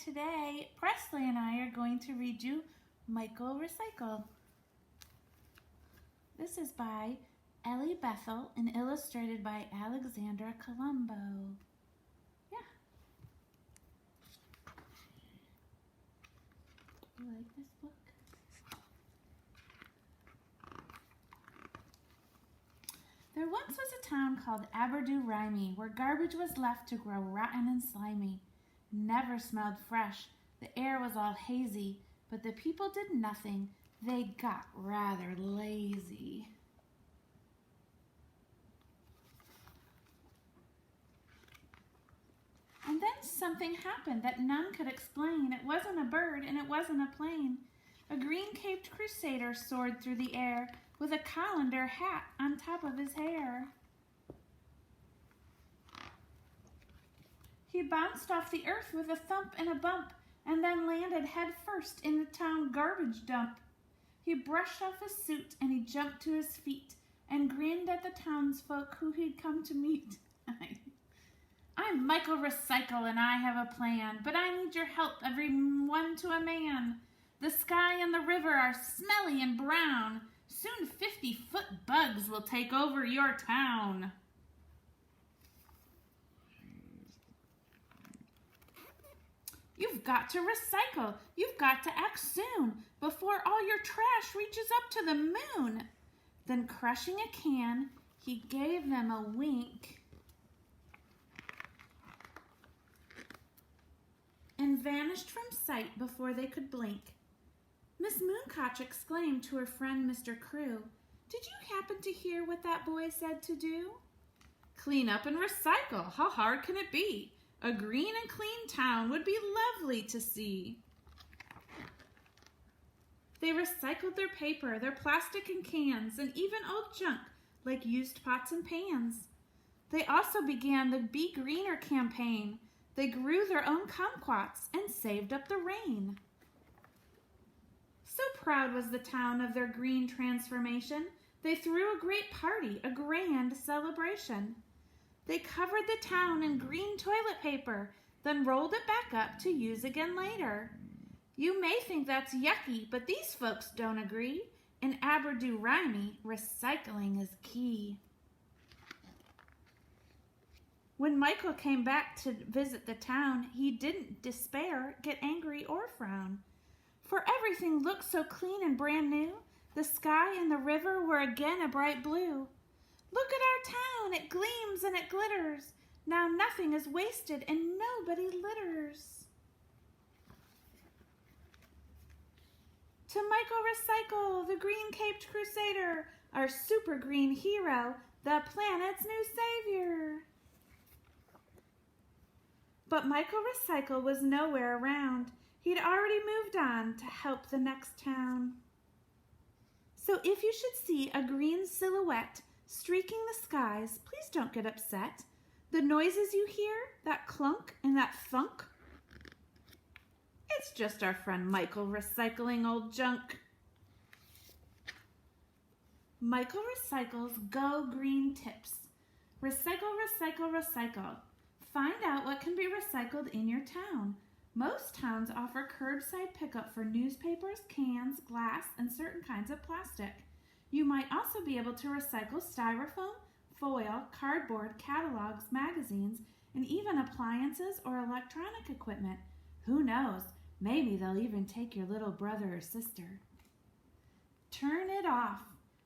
Today, Presley and I are going to read you Michael Recycle. This is by Ellie Bethel and illustrated by Alexandra Colombo. Yeah. You like this book? There once was a town called Aberdourimy where garbage was left to grow rotten and slimy. Never smelled fresh. The air was all hazy, but the people did nothing. They got rather lazy. And then something happened that none could explain. It wasn't a bird and it wasn't a plane. A green-caped crusader soared through the air with a colander hat on top of his hair. He bounced off the earth with a thump and a bump, and then landed head first in the town garbage dump. He brushed off his suit and he jumped to his feet and grinned at the townsfolk who he'd come to meet. I'm Michael Recycle and I have a plan, but I need your help, everyone to a man. The sky and the river are smelly and brown. Soon 50-foot bugs will take over your town. You've got to recycle. You've got to act soon before all your trash reaches up to the moon. Then crushing a can, he gave them a wink and vanished from sight before they could blink. Miss Mooncotch exclaimed to her friend Mr. Crew, "Did you happen to hear what that boy said to do?" Clean up and recycle. How hard can it be? A green and clean town would be lovely to see. They recycled their paper, their plastic and cans, and even old junk like used pots and pans. They also began the Be Greener campaign. They grew their own kumquats and saved up the rain. So proud was the town of their green transformation, they threw a great party, a grand celebration. They covered the town in green toilet paper, then rolled it back up to use again later. You may think that's yucky, but these folks don't agree. In Aberdourimy, recycling is key. When Michael came back to visit the town, he didn't despair, get angry, or frown. For everything looked so clean and brand new. The sky and the river were again a bright blue. Look at our town, it gleams and it glitters. Now nothing is wasted and nobody litters. To Michael Recycle, the green-caped crusader, our super green hero, the planet's new savior. But Michael Recycle was nowhere around. He'd already moved on to help the next town. So if you should see a green silhouette streaking the skies, please don't get upset. The noises you hear, that clunk and that thunk, it's just our friend Michael recycling old junk. Michael Recycle's Go Green Tips. Recycle, recycle, recycle. Find out what can be recycled in your town. Most towns offer curbside pickup for newspapers, cans, glass, and certain kinds of plastic. You might also be able to recycle styrofoam, foil, cardboard, catalogs, magazines, and even appliances or electronic equipment. Who knows? Maybe they'll even take your little brother or sister. Turn it off.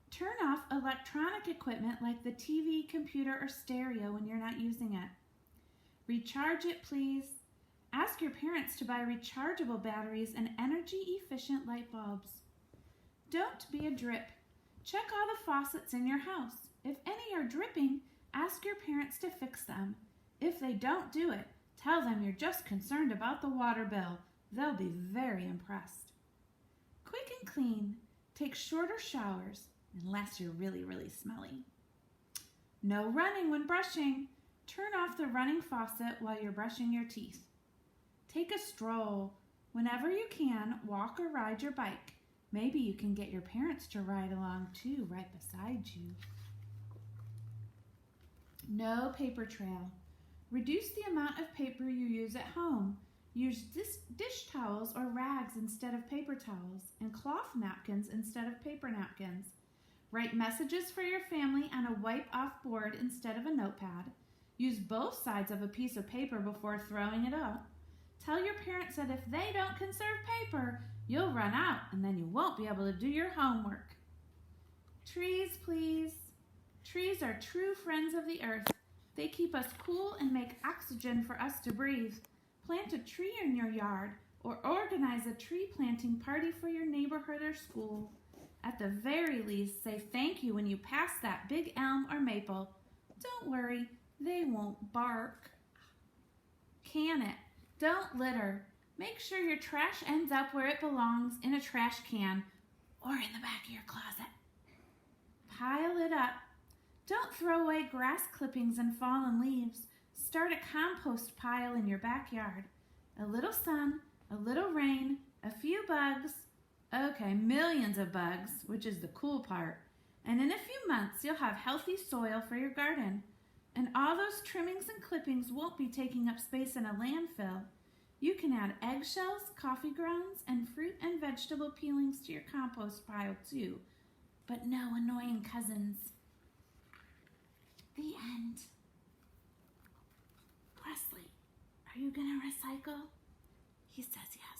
Turn off electronic equipment like the TV, computer, or stereo when you're not using it. Recharge it, please. Ask your parents to buy rechargeable batteries and energy-efficient light bulbs. Don't be a drip. Check all the faucets in your house. If any are dripping, ask your parents to fix them. If they don't do it, tell them you're just concerned about the water bill. They'll be very impressed. Quick and clean. Take shorter showers, unless you're really, really smelly. No running when brushing. Turn off the running faucet while you're brushing your teeth. Take a stroll. Whenever you can, walk or ride your bike. Maybe you can get your parents to ride along too, right beside you. No paper trail. Reduce the amount of paper you use at home. Use dish towels or rags instead of paper towels, and cloth napkins instead of paper napkins. Write messages for your family on a wipe-off board instead of a notepad. Use both sides of a piece of paper before throwing it out. Tell your parents that if they don't conserve paper, you'll run out and then you won't be able to do your homework. Trees, please. Trees are true friends of the earth. They keep us cool and make oxygen for us to breathe. Plant a tree in your yard or organize a tree planting party for your neighborhood or school. At the very least, say thank you when you pass that big elm or maple. Don't worry, they won't bark. Can it. Don't litter. Make sure your trash ends up where it belongs, in a trash can or in the back of your closet. Pile it up. Don't throw away grass clippings and fallen leaves. Start a compost pile in your backyard. A little sun, a little rain, a few bugs. Okay, millions of bugs, which is the cool part. And in a few months, you'll have healthy soil for your garden. And all those trimmings and clippings won't be taking up space in a landfill. You can add eggshells, coffee grounds, and fruit and vegetable peelings to your compost pile too. But no annoying cousins. The end. Wesley, are you gonna recycle? He says yes.